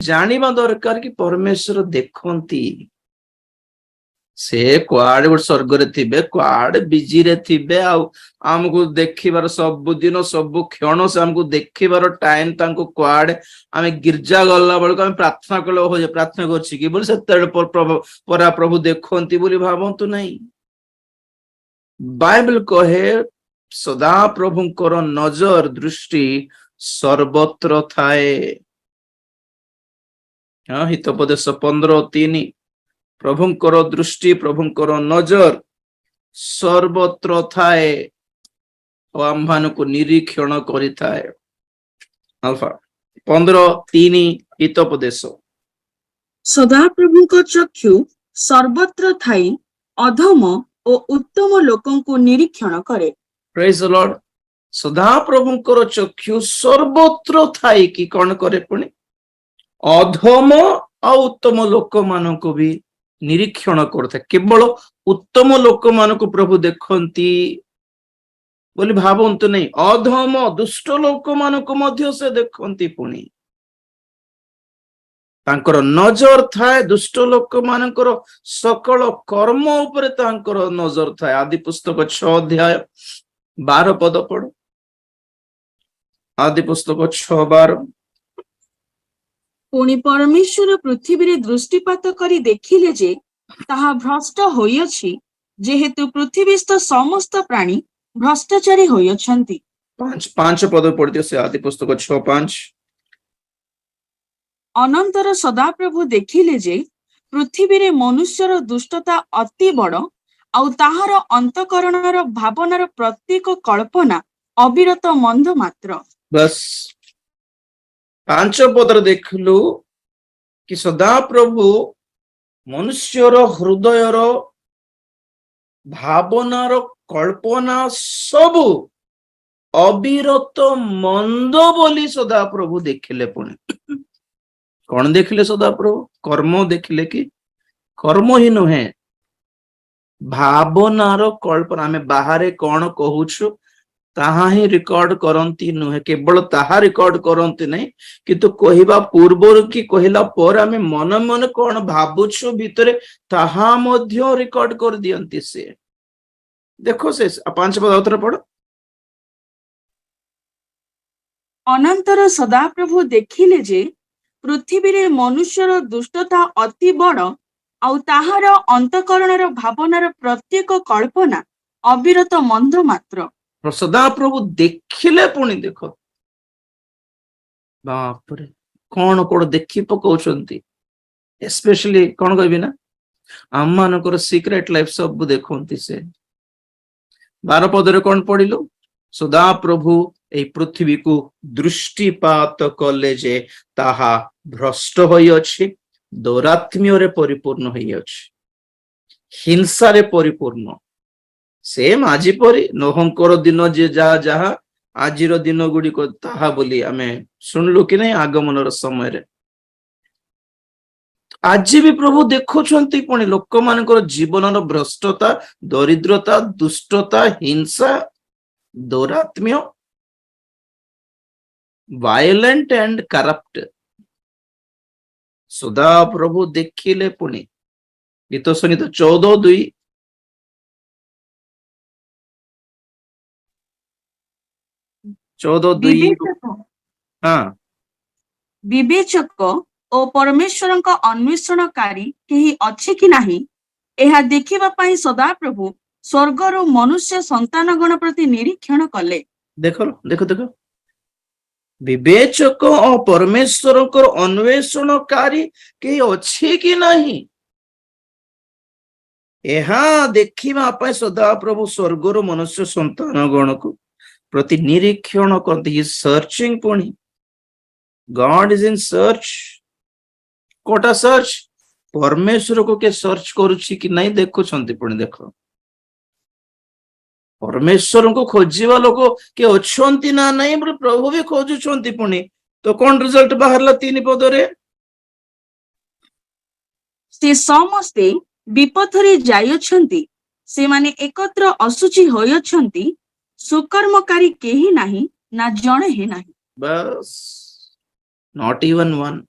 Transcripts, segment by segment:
जानिबा दरकार कि परमेश्वर देखंती से कुआडे गोटे स्वर्ग रे थिबे कुआडे बिजी रे थिबे आमको देखिबार सब दिन सब क्षण से आमको देखिबार टाइम तांको कुआडे आमे गिरजा गल्ला बेलको आमे प्रार्थना कलो हो प्रार्थना करछि कि बोले सेते परा प्रभु देखंती बोली भाबंतु नहीं। बाइबल कहे सदा प्रभुंकर नजर दृष्टि सर्वत्र थाए। हाँ हितोपदेश 15:3 प्रभुंकर दृष्टि प्रभुंकर नजर सर्वत्र थाए और आम्भानको निरीक्षण करिथाए। अल्फा 15:3 हितोपदेश सदा प्रभुंक चक्षु सर्वत्र थाई अधम ओ उत्तम लोकंकु निरीक्षण करे। Praise the Lord. सदा प्रभुंकर चक्षु सर्वत्र थाई कि कौन करे पुणी अधम और उत्तम लोक मानक भी निरीक्षण करते। केवल उत्तम लोक मानक प्रभु देखंती बोली भावंतु नहीं, अधम दुष्ट लोक मानक मध्य से देखंती पुणी तांकर नजर थाए दुष्ट लोक मानकर सकल कर्म उपरे तांकर नजर थाए। आदि पुस्तक 6:12 पद पढ़। आदि पुस्तक 6:12 पुणी परमेश्वर पृथ्वी रे दृष्टिपात करी देखिले जे ताहा भ्रष्ट होइअछि, जेहेतु पृथ्वीस्थ समस्त प्राणी भ्रष्टाचारी होइअछन्ति। 5 पद पढ़ियो से आदि पुस्तक 6:5। अनंतर सदाप्रभु देखिले जे पृथ्वी रे मनुष्यर दुष्टता अति बड़ आउ ताहार अंतकरणर भावनार प्रत्येक कल्पना अविरत मंद मात्र। बस 5 पद देखलु कि सदा प्रभु मनुष्यर हृदयर भावनार कल्पना सबु अविरत मंद बोली सदा प्रभु देखिले। पुणी कौन देखिले सदा प्रभु? कर्म देखिले कि कर्म ही नुहे भावनार कल्पना। आमे बाहरे कौन कहूछु ताहा ही रिकॉर्ड करंती नुहे, केवल ताहा रिकॉर्ड करंती नहीं किंतु कहवा पूर्व कि कहला पर आमे मन मन कौन भाबुछु भितरे ताहा मध्य रिकॉर्ड कर दियंती से। देखो से 5 पद उतर पढ़। अनंतर सदाप्रभु देखिले जे पृथ्वी रे मनुष्यर दुष्टता अति बड़ आउ ताहार अंतकरणर भावनार प्रत्येक कल्पना अविरत मंद मात्र। सदा प्रभु देखिले। पुणी देख बाप रे कौन कौन देखी पकाउछंती। स्पेशली कौन कहबी ना आम मानकर सीक्रेट लाइफ सब देखंती से। 12 पदरे कौन पढ़िलु? सदा प्रभु ए पृथ्वी को दृष्टिपात कले जे ताहा भ्रष्ट होई अछि, दौरात्म्य रे परिपूर्ण होई अछि, हिंसा रे परिपूर्ण। सेम आजि परी नोहंकर दिन जे जहा जहा आजिर दिन गुडी को ताहा बोली आमे सुनलु कि नहीं आगमनर समय रे। आज भी प्रभु देखुछंती पुणी लोक मानकर जीवनर भ्रष्टता, दरिद्रता, दुष्टता, हिंसा, दौरात्म्य, वायलेंट एंड करप्ट सदा प्रभु देखिले। पुणी गीत सुनित 14:2 14:2 हाँ विवेचक ओ परमेश्वरଙ୍କ अन्वेषणकारी केही अछि कि नाही एहा देखिबा पई सदाप्रभु स्वर्गरु मनुष्य संतानगण प्रति निरीक्षण कले। देखो देखो देखो विवेचक और परमेश्वरଙ୍କର अन्वेषणकारी केही अछि कि नाही एहा देखिबा पई सदा प्रभु स्वर्गरु मनुष्य संतानगण को प्रति निरीक्षण करते। ही सर्चिंग। पुणी गॉड इज इन सर्च। कोटा सर्च परमेश्वर को के सर्च करुछि कि नहीं देखुछंती। पुणी देखो परमेश्वर को खोजिबा लोक के अछंती ना नहीं बोले प्रभु भी खोजुछंती। पुणी तो कौन रिजल्ट बाहरला 3 पदरे? से समस्ते विपथरे जायछंती, से माने एकत्र असुचि होयछंती, सुकर्मकारी केही नाही ना जणे हे नाही। बस नॉट इवन वन।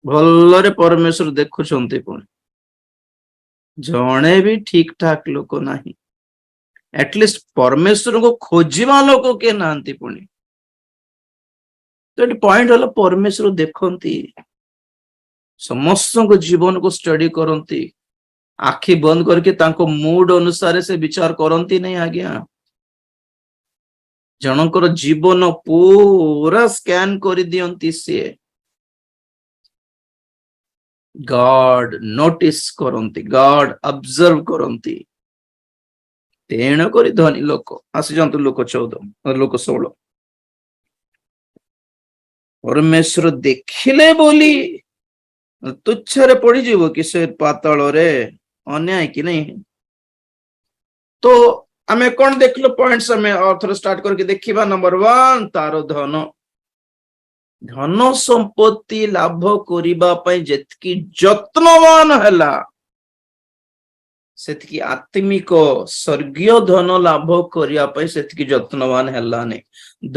ଭଲରେ ପରମେଶ୍ୱର ଦେଖୁଛନ୍ତି ପୁଣି ଜଣେ ବି ଠିକ ଠାକ ଲୋକ ନାହିଁ ଆଟଲିଷ୍ଟ ପରମେଶ୍ୱରଙ୍କୁ ଖୋଜିବା ଲୋକ କିଏ ନାହାନ୍ତି ପୁଣି ତ ଏଠି ପଏଣ୍ଟ ହେଲା ପରମେଶ୍ୱର ଦେଖନ୍ତି ସମସ୍ତଙ୍କ ଜୀବନକୁ ଷ୍ଟଡି କରନ୍ତି ଆଖି ବନ୍ଦ କରିକି ତାଙ୍କ ମୁଡ ଅନୁସାରେ ସେ ବିଚାର କରନ୍ତି ନାହିଁ ଆଜ୍ଞା ଜଣଙ୍କର ଜୀବନ ପୁରା ସ୍କାନ କରିଦିଅନ୍ତି ସିଏ ଗଡ ନୋଟିସ କରନ୍ତି ଗଡ ଅବଜର୍ଭ କରନ୍ତି ତେଣୁ କରି ଧନୀ ଲୋକ ଆସିଯାଆନ୍ତୁ ଲୋକ 16 ପରମେଶ୍ୱର ଦେଖିଲେ ବୋଲି ତୁଚ୍ଛରେ ପଡିଯିବ କି ସେ ପାତାଳରେ ଅନ୍ୟାୟ କି ନାହିଁ ତ ଆମେ କଣ ଦେଖିଲୁ ପଏଣ୍ଟସ ଆମେ ଥରେ ଷ୍ଟାର୍ଟ କରିକି ଦେଖିବା ନମ୍ବର 1 ତାର ଧନ ସମ୍ପତ୍ତି ଲାଭ କରିବା ପାଇଁ ଯେତିକି ଯତ୍ନବାନ ହେଲା ସେତିକି ଆତ୍ମିକ ସ୍ୱର୍ଗୀୟ ଧନ ଲାଭ କରିବା ପାଇଁ ସେତିକି ଯତ୍ନବାନ ହେଲାନି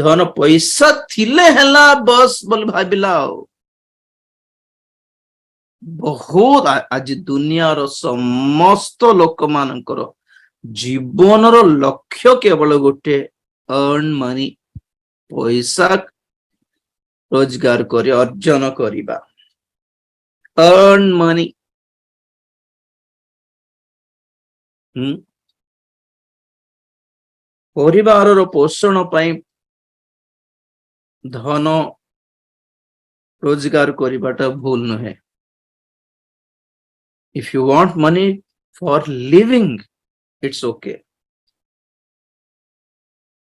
ଧନ ପଇସା ଥିଲେ ହେଲା ବସ୍ ବୋଲି ଭାବିଲା ଆଉ ବହୁତ ଆଜି ଦୁନିଆର ସମସ୍ତ ଲୋକମାନଙ୍କର ଜୀବନର ଲକ୍ଷ୍ୟ କେବଳ ଗୋଟେ earn money ପଇସା ରୋଜଗାର କରି ଅର୍ଜନ କରିବା earn money ପରିବାରର ପୋଷଣ ପାଇଁ ଧନ ରୋଜଗାର କରିବାଟା ଭୁଲ ନୁହେଁ if you want money for living it's okay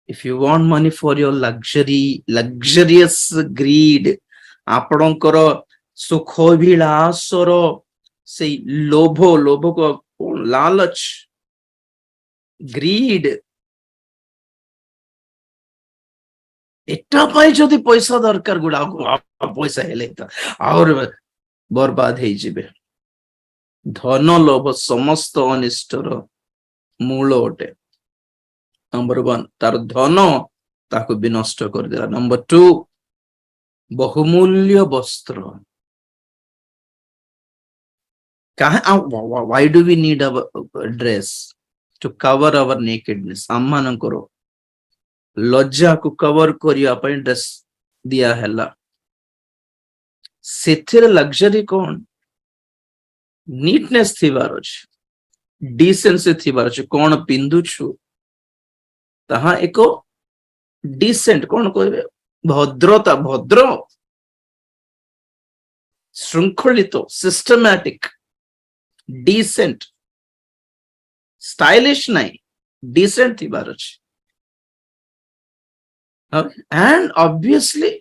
if you want money for your luxurious greed ଆପଣଙ୍କର ସୁଖୋଭିଳାଷର ସେଇ ଲୋଭ ଲାଲଚ ଗ୍ରୀଡ ଏଟା ପାଇଁ ଯଦି ପଇସା ଦରକାର ଗୁଡା ପଇସା ହେଲେ ତ ଆହୁରି ବର୍ବାଦ ହେଇଯିବେ ଧନ ଲୋଭ ସମସ୍ତ ଅନିଷ୍ଟର ମୂଳ ଅଟେ ନମ୍ବର 1 ତାର ଧନ ତାକୁ ବି ନଷ୍ଟ କରିଦେଲା ନମ୍ବର 2 ବହୁମୂଲ୍ୟ ବସ୍ତ୍ର why do we need a dress to cover our nakedness ଆମମାନଙ୍କର ଲଜ୍ଜାକୁ କଭର କରିବା ପାଇଁ ଡ୍ରେସ ଦିଆ ହେଲା ସେଥିରେ ଲକ୍ସରୀ କଣ ନିଟନେସ ଥିବାର ଅଛି ଡିସେନ୍ସି ଥିବାର ଅଛି କଣ ପିନ୍ଧୁଛୁ ତାହା ଏକ ଡିସେଣ୍ଟ କଣ କହିବେ ଭଦ୍ର ଶୃଙ୍ଖଳିତ ସିଷ୍ଟମାଟିକ ଡିସେଣ୍ଟ ଷ୍ଟାଇଲିଶ ନାହିଁ ଡିସେଣ୍ଟ ଥିବାର ଅଛି and obviously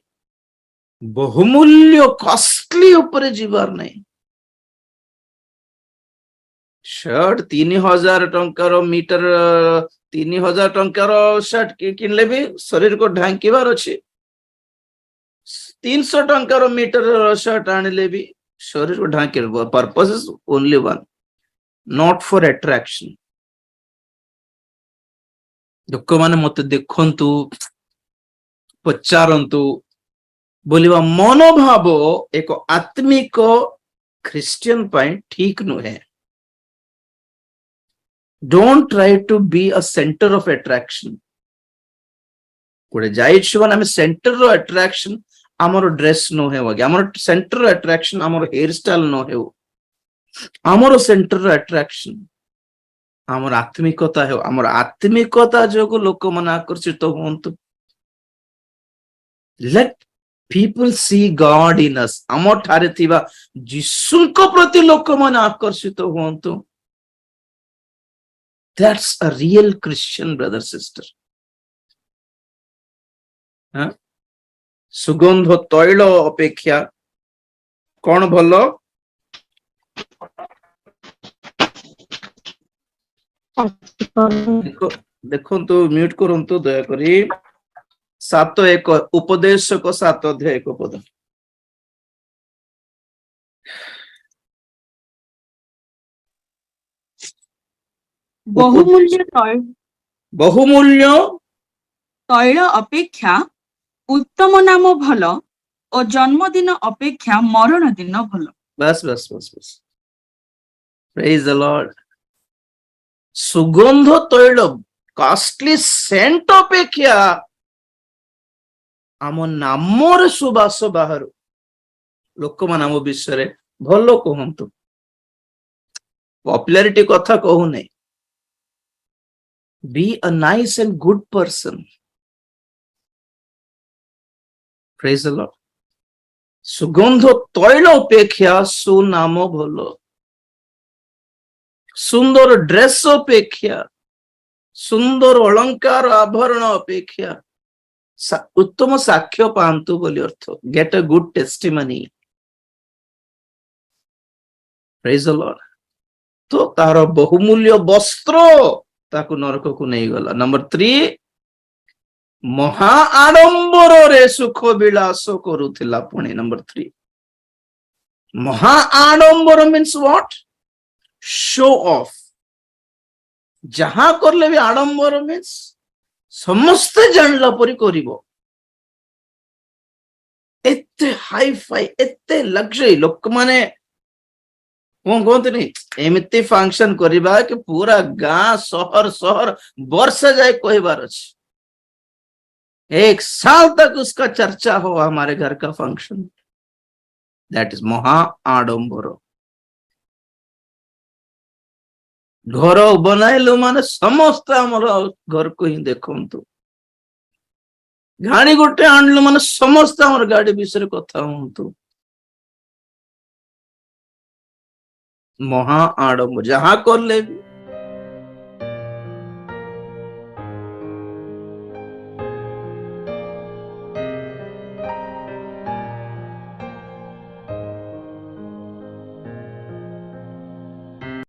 ବହୁମୂଲ୍ୟ କଷ୍ଟଲି ଉପରେ ଯିବାର ନାହିଁ शर्ट 3000 टंकार मीटर 3000 टंकार शर्ट किनले भी शरीर को ढांकीबार अच्छे 300 टंकार मीटर शर्ट आनिले भी शरीर को ढांकी purpose is only one not for attraction लोक माने मते देखंतु पचारंतु बोलिबा मनोभाव एक आत्मिक ख्रिस्टियन पाई ठीक नुहे don't try to be a center of attraction कोडे जाइछु माने हम सेंटर रो अट्रैक्शन हमरो ड्रेस नो हे वगे हमरो सेंटर रो अट्रैक्शन हमरो हेयर स्टाइल नो हे हमरो सेंटर रो अट्रैक्शन हमरो आत्मिकता हे हमरो आत्मिकता जोगो लोक मन आकर्षित होंतु let people see God in us हमर ठारे थिबा जिसु को प्रति लोक मन आकर्षित होंतु That's a real Christian brother sister. सुगंध तैल अपेक्षा कौन भलो देखो तो म्यूट करंतु दया करी 7:1 उपदेशक 7:1 पद बहुमूल्य तैल अपेक्षा उत्तम नाम भल ଓ ଜନ୍ମଦିନ ଅପେକ୍ଷା ମରଣ ଦିନ ଭଲ। बस बस बस बस प्रेज द लॉर्ड। सुगंध तैल कॉस्टली सेंट अपेक्षा आम नामर सुबास बाहर लोक मान आम विषय भल कहतु, पॉपुलैरिटी कथा कहू नहीं। Be a nice and good person. Praise the Lord. सुगंध तैल अपेक्षा सुनाम भल, सुंदर ड्रेस अपेक्षा, सुंदर अलंकार आभरण अपेक्षा उत्तम साक्ष्य पांतु बोली अर्थ। Get a good testimony. Praise the lord. तो तार बहुमूल्य वस्त्र ताकू नरक को नहीं गला। नंबर 3, महा आडंबर रे सुख विलास करुथिला पुणी। नंबर 3, महा आडंबर मीन्स व्हाट? Show off. जहां करले भी आडंबर मीन्स समस्त जानला परी करिवो। एते हाई फाई एते लग्जरी लोक माने कौन कहते नहीं एमती फंक्शन करिबा कि पूरा गां शहर शहर वर्ष जाए कोई बार अच्छी 1 साल तक उसका चर्चा हो हमारे घर का फंक्शन। दैट इज महा आडंबर। घर बनाइलु माने समस्त हमर घर को ही देखंतु। गाड़ी गोटे आणलु माने समस्त हमर गाड़ी विषय कथा हंतु। महा आडंबर जहां करले भी